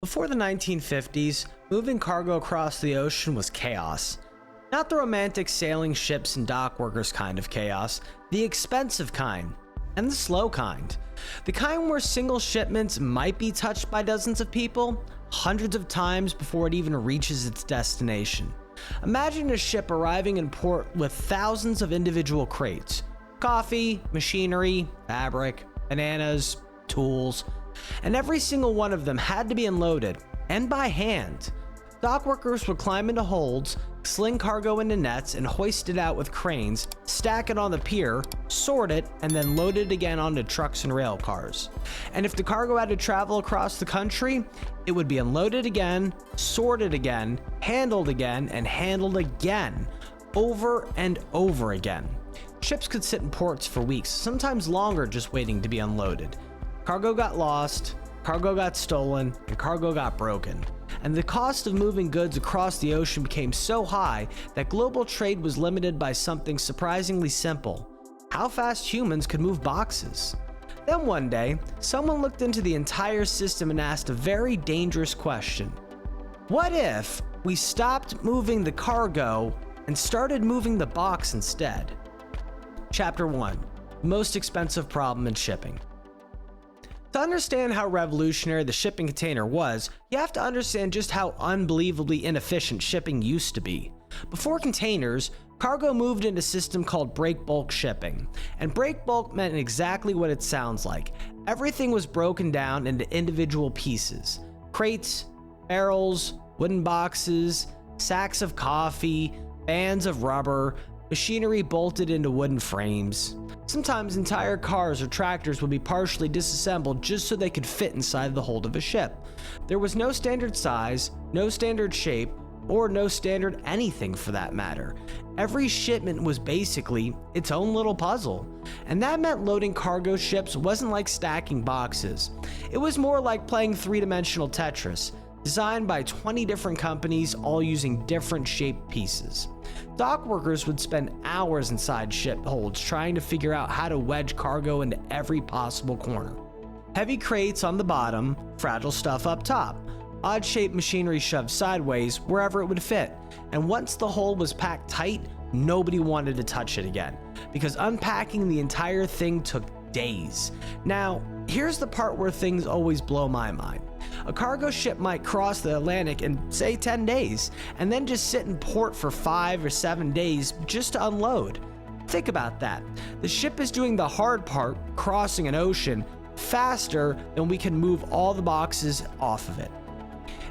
Before the 1950s, moving cargo across the ocean was chaos. Not the romantic sailing ships and dock workers kind of chaos, the expensive kind, and the slow kind. The kind where single shipments might be touched by dozens of people, hundreds of times before it even reaches its destination. Imagine a ship arriving in port with thousands of individual crates. Coffee, machinery, fabric, bananas, tools, and every single one of them had to be unloaded, and by hand. Dock workers would climb into holds, sling cargo into nets, and hoist it out with cranes, stack it on the pier, sort it, and then load it again onto trucks and rail cars. And if the cargo had to travel across the country, it would be unloaded again, sorted again, handled again, and handled again, over and over again. Ships could sit in ports for weeks, sometimes longer, just waiting to be unloaded. Cargo got lost, cargo got stolen, and cargo got broken. And the cost of moving goods across the ocean became so high that global trade was limited by something surprisingly simple: how fast humans could move boxes. Then one day, someone looked into the entire system and asked a very dangerous question. What if we stopped moving the cargo and started moving the box instead? Chapter 1: Most expensive problem in shipping. To understand how revolutionary the shipping container was, you have to understand just how unbelievably inefficient shipping used to be. Before containers, cargo moved in a system called break bulk shipping, and break bulk meant exactly what it sounds like. Everything was broken down into individual pieces: crates, barrels, wooden boxes, sacks of coffee, bands of rubber, machinery bolted into wooden frames. Sometimes entire cars or tractors would be partially disassembled just so they could fit inside the hold of a ship. There was no standard size, no standard shape, or no standard anything for that matter. Every shipment was basically its own little puzzle. And that meant loading cargo ships wasn't like stacking boxes. It was more like playing three-dimensional Tetris, designed by 20 different companies, all using different shaped pieces. Dock workers would spend hours inside ship holds trying to figure out how to wedge cargo into every possible corner. Heavy crates on the bottom, fragile stuff up top, odd-shaped machinery shoved sideways wherever it would fit. And once the hold was packed tight, nobody wanted to touch it again, because unpacking the entire thing took days. Now, here's the part where things always blow my mind. A cargo ship might cross the Atlantic in, say, 10 days, and then just sit in port for 5 or 7 days just to unload. Think about that. The ship is doing the hard part, crossing an ocean, faster than we can move all the boxes off of it.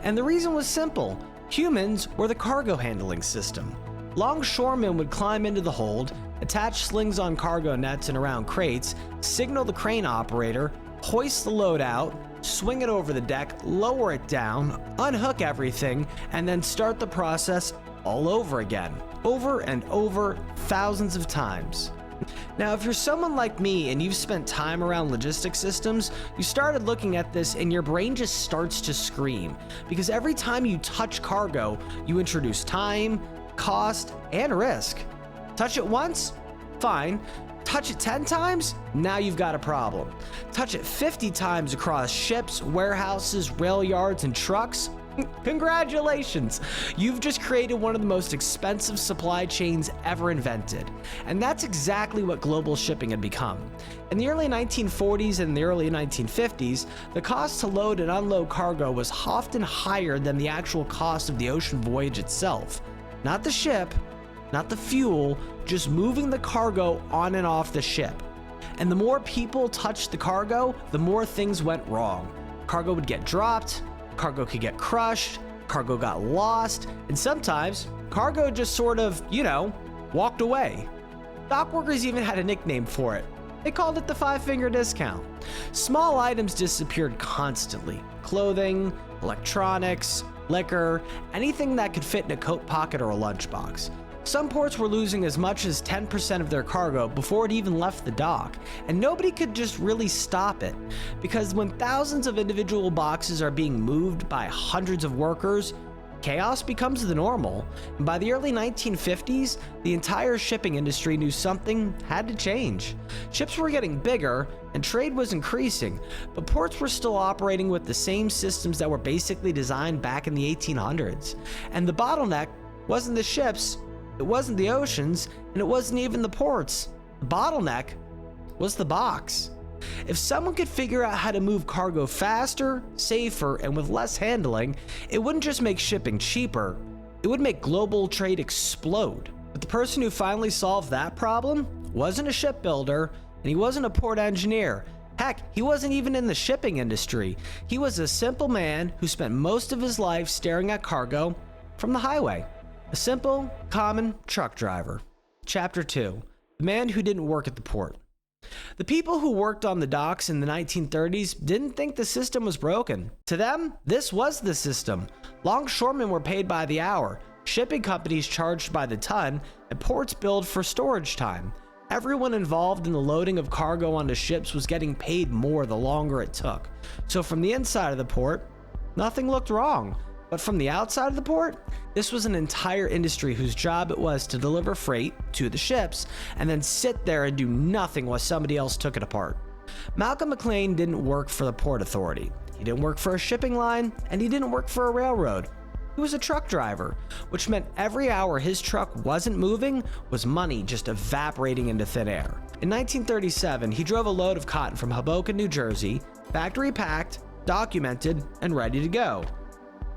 And the reason was simple. Humans were the cargo handling system. Longshoremen would climb into the hold, attach slings on cargo nets and around crates, signal the crane operator, hoist the load out, swing it over the deck, lower it down, unhook everything, and then start the process all over again, over and over, thousands of times. Now, if you're someone like me and you've spent time around logistics systems, you started looking at this and your brain just starts to scream, because every time you touch cargo, you introduce time, cost, and risk. Touch it once? Fine. Touch it 10 times? Now you've got a problem. Touch it 50 times across ships, warehouses, rail yards, and trucks? Congratulations! You've just created one of the most expensive supply chains ever invented. And that's exactly what global shipping had become. In the early 1940s and the early 1950s, the cost to load and unload cargo was often higher than the actual cost of the ocean voyage itself. Not the ship, not the fuel, just moving the cargo on and off the ship. And the more people touched the cargo, the more things went wrong. Cargo would get dropped, cargo could get crushed, cargo got lost, and sometimes cargo just sort of, walked away. Dock workers even had a nickname for it. They called it the five-finger discount. Small items disappeared constantly. Clothing, electronics, liquor, anything that could fit in a coat pocket or a lunchbox. Some ports were losing as much as 10% of their cargo before it even left the dock, and nobody could just really stop it, because when thousands of individual boxes are being moved by hundreds of workers, chaos becomes the normal, and by the early 1950s, the entire shipping industry knew something had to change. Ships were getting bigger, and trade was increasing, but ports were still operating with the same systems that were basically designed back in the 1800s. And the bottleneck wasn't the ships, it wasn't the oceans, and it wasn't even the ports. The bottleneck was the box. If someone could figure out how to move cargo faster, safer, and with less handling, it wouldn't just make shipping cheaper, it would make global trade explode. But the person who finally solved that problem wasn't a shipbuilder, and he wasn't a port engineer. Heck, he wasn't even in the shipping industry. He was a simple man who spent most of his life staring at cargo from the highway. A simple, common truck driver. Chapter 2. The man who didn't work at the port. The people who worked on the docks in the 1930s didn't think the system was broken. To them, this was the system. Longshoremen were paid by the hour, shipping companies charged by the ton, and ports billed for storage time. Everyone involved in the loading of cargo onto ships was getting paid more the longer it took. So from the inside of the port, nothing looked wrong. But from the outside of the port, this was an entire industry whose job it was to deliver freight to the ships and then sit there and do nothing while somebody else took it apart. Malcolm McLean didn't work for the Port Authority. He didn't work for a shipping line, and he didn't work for a railroad. He was a truck driver, which meant every hour his truck wasn't moving was money just evaporating into thin air. In 1937, he drove a load of cotton from Hoboken, New Jersey, factory packed, documented, and ready to go.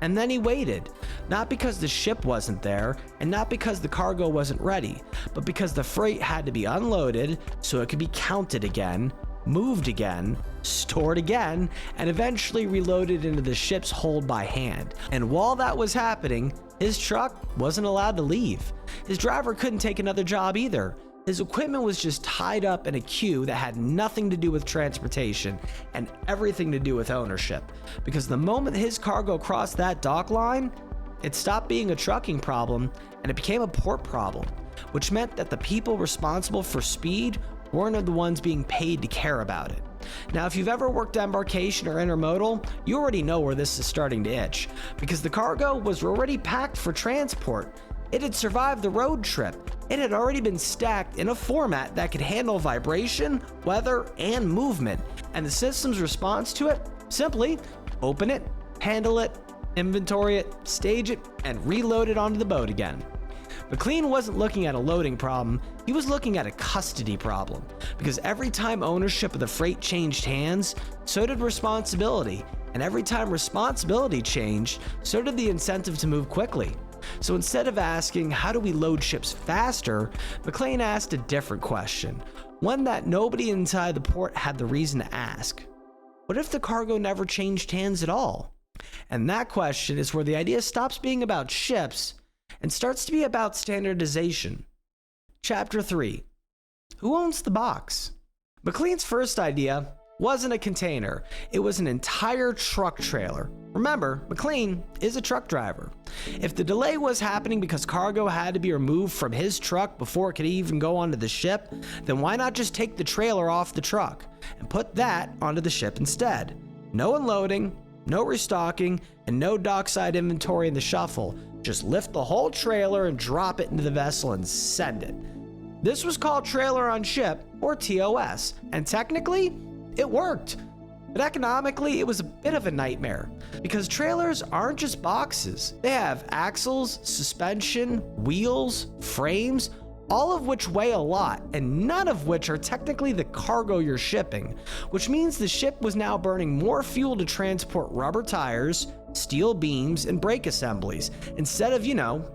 And then he waited, not because the ship wasn't there, and not because the cargo wasn't ready, but because the freight had to be unloaded so it could be counted again, moved again, stored again, and eventually reloaded into the ship's hold by hand. And while that was happening, his truck wasn't allowed to leave. His driver couldn't take another job either. His equipment was just tied up in a queue that had nothing to do with transportation and everything to do with ownership. Because the moment his cargo crossed that dock line, it stopped being a trucking problem and it became a port problem, which meant that the people responsible for speed weren't the ones being paid to care about it. Now, if you've ever worked embarkation or intermodal, you already know where this is starting to itch, because the cargo was already packed for transport. It had survived the road trip. It had already been stacked in a format that could handle vibration, weather, and movement. And the system's response to it? Simply open it, handle it, inventory it, stage it, and reload it onto the boat again. McLean wasn't looking at a loading problem, he was looking at a custody problem. Because every time ownership of the freight changed hands, so did responsibility. And every time responsibility changed, so did the incentive to move quickly. So instead of asking, how do we load ships faster, McLean asked a different question, one that nobody inside the port had the reason to ask. What if the cargo never changed hands at all? And that question is where the idea stops being about ships and starts to be about standardization. Chapter 3. Who owns the box? McLean's first idea wasn't a container, it was an entire truck trailer. Remember, McLean is a truck driver. If the delay was happening because cargo had to be removed from his truck before it could even go onto the ship, then why not just take the trailer off the truck and put that onto the ship instead? No unloading, no restocking, and no dockside inventory in the shuffle. Just lift the whole trailer and drop it into the vessel and send it. This was called trailer on ship, or TOS, and technically, it worked. But economically, it was a bit of a nightmare, because trailers aren't just boxes. They have axles, suspension, wheels, frames, all of which weigh a lot, and none of which are technically the cargo you're shipping, which means the ship was now burning more fuel to transport rubber tires, steel beams, and brake assemblies, instead of,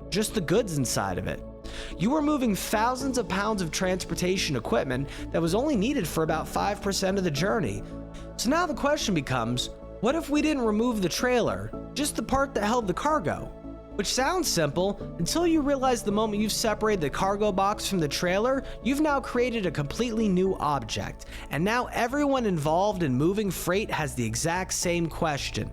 just the goods inside of it. You were moving thousands of pounds of transportation equipment that was only needed for about 5% of the journey. So now the question becomes, what if we didn't remove the trailer, just the part that held the cargo? Which sounds simple until you realize the moment you've separated the cargo box from the trailer, you've now created a completely new object. And now everyone involved in moving freight has the exact same question.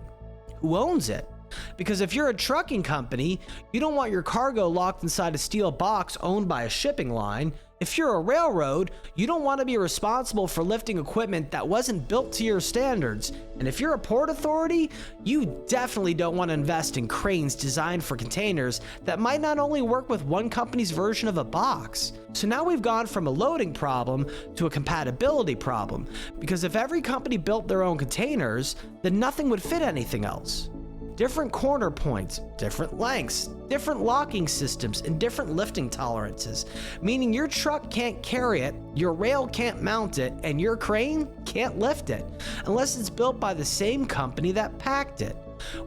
Who owns it? Because if you're a trucking company, you don't want your cargo locked inside a steel box owned by a shipping line. If you're a railroad, you don't want to be responsible for lifting equipment that wasn't built to your standards. And if you're a port authority, you definitely don't want to invest in cranes designed for containers that might not only work with one company's version of a box. So now we've gone from a loading problem to a compatibility problem, because if every company built their own containers, then nothing would fit anything else. Different corner points, different lengths, different locking systems, and different lifting tolerances, meaning your truck can't carry it, your rail can't mount it, and your crane can't lift it, unless it's built by the same company that packed it,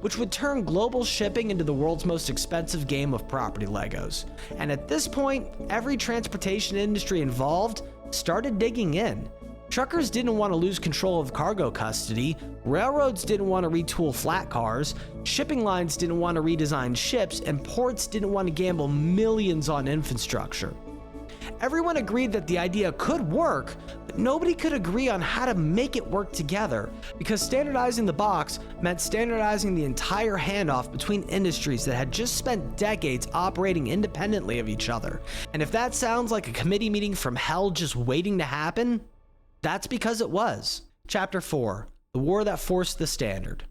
which would turn global shipping into the world's most expensive game of property Legos. And at this point, every transportation industry involved started digging in. Truckers didn't want to lose control of cargo custody, railroads didn't want to retool flat cars, shipping lines didn't want to redesign ships, and ports didn't want to gamble millions on infrastructure. Everyone agreed that the idea could work, but nobody could agree on how to make it work together, because standardizing the box meant standardizing the entire handoff between industries that had just spent decades operating independently of each other. And if that sounds like a committee meeting from hell just waiting to happen, that's because it was. Chapter 4, the war that forced the standard.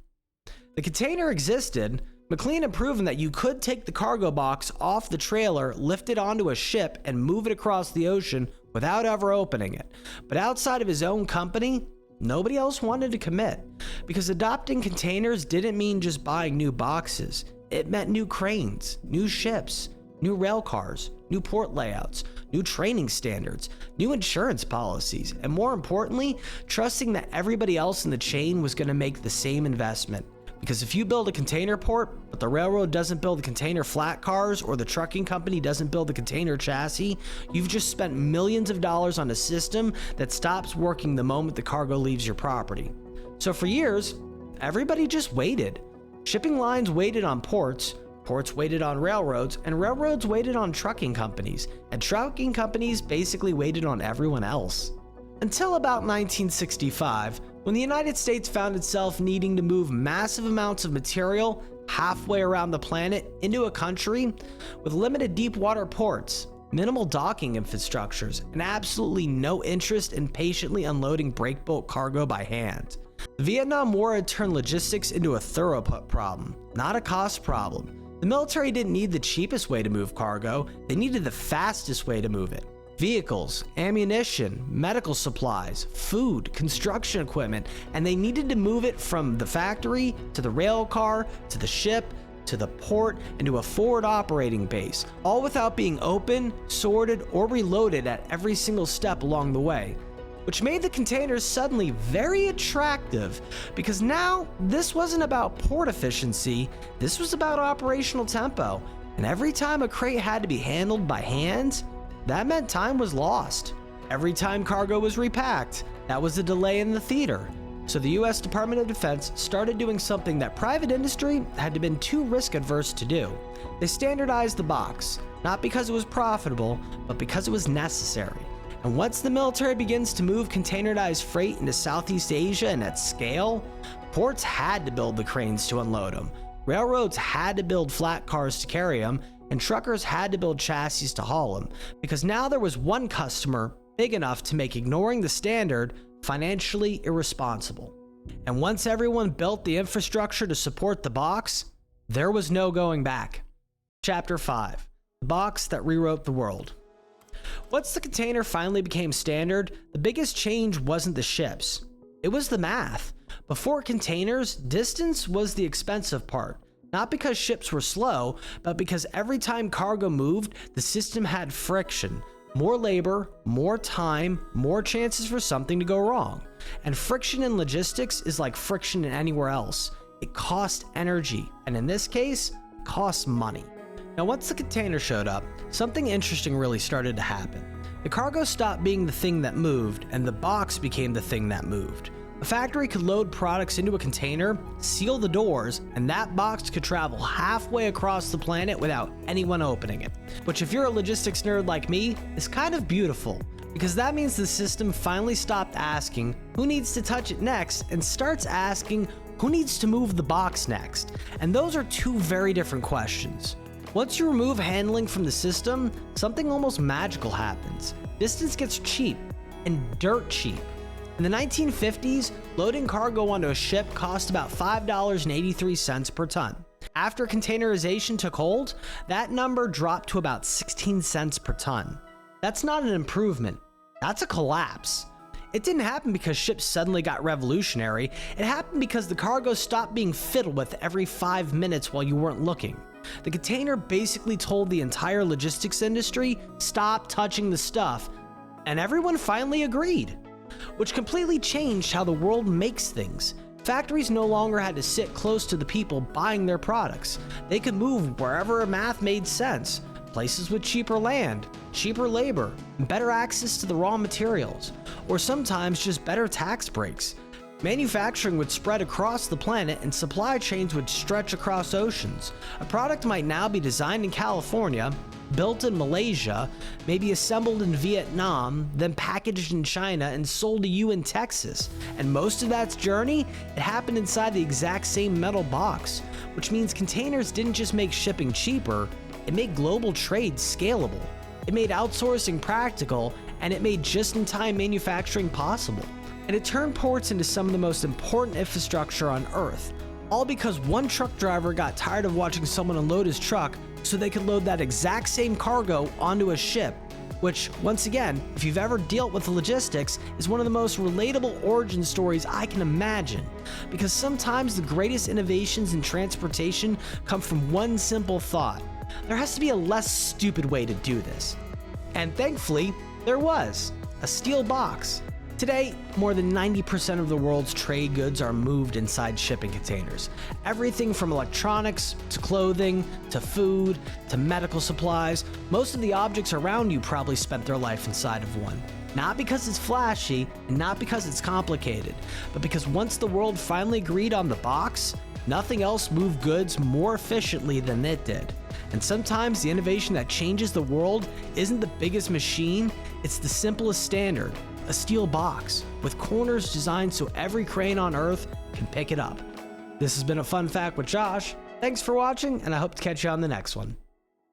The container existed. McLean had proven that you could take the cargo box off the trailer, lift it onto a ship, and move it across the ocean without ever opening it. But outside of his own company, nobody else wanted to commit, because adopting containers didn't mean just buying new boxes. It meant new cranes, new ships, new rail cars, new port layouts, new training standards, new insurance policies, and more importantly, trusting that everybody else in the chain was going to make the same investment. Because if you build a container port, but the railroad doesn't build the container flat cars, or the trucking company doesn't build the container chassis, you've just spent millions of dollars on a system that stops working the moment the cargo leaves your property. So for years, everybody just waited. Shipping lines waited on ports, ports waited on railroads, and railroads waited on trucking companies, and trucking companies basically waited on everyone else. Until about 1965, when the United States found itself needing to move massive amounts of material halfway around the planet into a country with limited deep water ports, minimal docking infrastructures, and absolutely no interest in patiently unloading breakbulk cargo by hand. The Vietnam War had turned logistics into a throughput problem, not a cost problem. The military didn't need the cheapest way to move cargo, they needed the fastest way to move it. Vehicles, ammunition, medical supplies, food, construction equipment, and they needed to move it from the factory to the rail car to the ship to the port and to a forward operating base, all without being opened, sorted, or reloaded at every single step along the way. Which made the containers suddenly very attractive, because now this wasn't about port efficiency, this was about operational tempo, and every time a crate had to be handled by hand, that meant time was lost. Every time cargo was repacked, that was a delay in the theater. So the US Department of Defense started doing something that private industry had been too risk adverse to do. They standardized the box, not because it was profitable, but because it was necessary. And once the military begins to move containerized freight into Southeast Asia and at scale, ports had to build the cranes to unload them, railroads had to build flat cars to carry them, and truckers had to build chassis to haul them, because now there was one customer big enough to make ignoring the standard financially irresponsible. And once everyone built the infrastructure to support the box, there was no going back. Chapter 5, the box that rewrote the world. Once the container finally became standard, the biggest change wasn't the ships, it was the math. Before containers, distance was the expensive part. Not because ships were slow, but because every time cargo moved, the system had friction. More labor, more time, more chances for something to go wrong. And friction in logistics is like friction in anywhere else. It costs energy, and in this case, it costs money. Now, once the container showed up, something interesting really started to happen. The cargo stopped being the thing that moved, and the box became the thing that moved. A factory could load products into a container, seal the doors, and that box could travel halfway across the planet without anyone opening it. Which, if you're a logistics nerd like me, is kind of beautiful, because that means the system finally stopped asking who needs to touch it next and starts asking who needs to move the box next. And those are two very different questions. Once you remove handling from the system, something almost magical happens. distance gets cheap, and dirt cheap. In the 1950s, loading cargo onto a ship cost about $5.83 per ton. After containerization took hold, that number dropped to about 16 cents per ton. That's not an improvement, that's a collapse. It didn't happen because ships suddenly got revolutionary, it happened because the cargo stopped being fiddled with every 5 minutes while you weren't looking. The container basically told the entire logistics industry, stop touching the stuff, and everyone finally agreed, which completely changed how the world makes things. Factories no longer had to sit close to the people buying their products. They could move wherever math made sense. Places with cheaper land, cheaper labor, and better access to the raw materials, or sometimes just better tax breaks. Manufacturing would spread across the planet and supply chains would stretch across oceans. A product might now be designed in California, built in Malaysia, maybe assembled in Vietnam, then packaged in China and sold to you in Texas. And most of that journey, it happened inside the exact same metal box, which means containers didn't just make shipping cheaper, it made global trade scalable. It made outsourcing practical, and it made just-in-time manufacturing possible. And it turned ports into some of the most important infrastructure on Earth, all because one truck driver got tired of watching someone unload his truck so they could load that exact same cargo onto a ship, which, once again, if you've ever dealt with the logistics, is one of the most relatable origin stories I can imagine, because sometimes the greatest innovations in transportation come from one simple thought. There has to be a less stupid way to do this. And thankfully, there was. A steel box. Today, more than 90% of the world's trade goods are moved inside shipping containers. Everything from electronics, to clothing, to food, to medical supplies. Most of the objects around you probably spent their life inside of one. Not because it's flashy, and not because it's complicated, but because once the world finally agreed on the box, nothing else moved goods more efficiently than it did. And sometimes the innovation that changes the world isn't the biggest machine, it's the simplest standard. A steel box with corners designed so every crane on Earth can pick it up. This has been a Fun Fact with Josh. Thanks for watching, and I hope to catch you on the next one.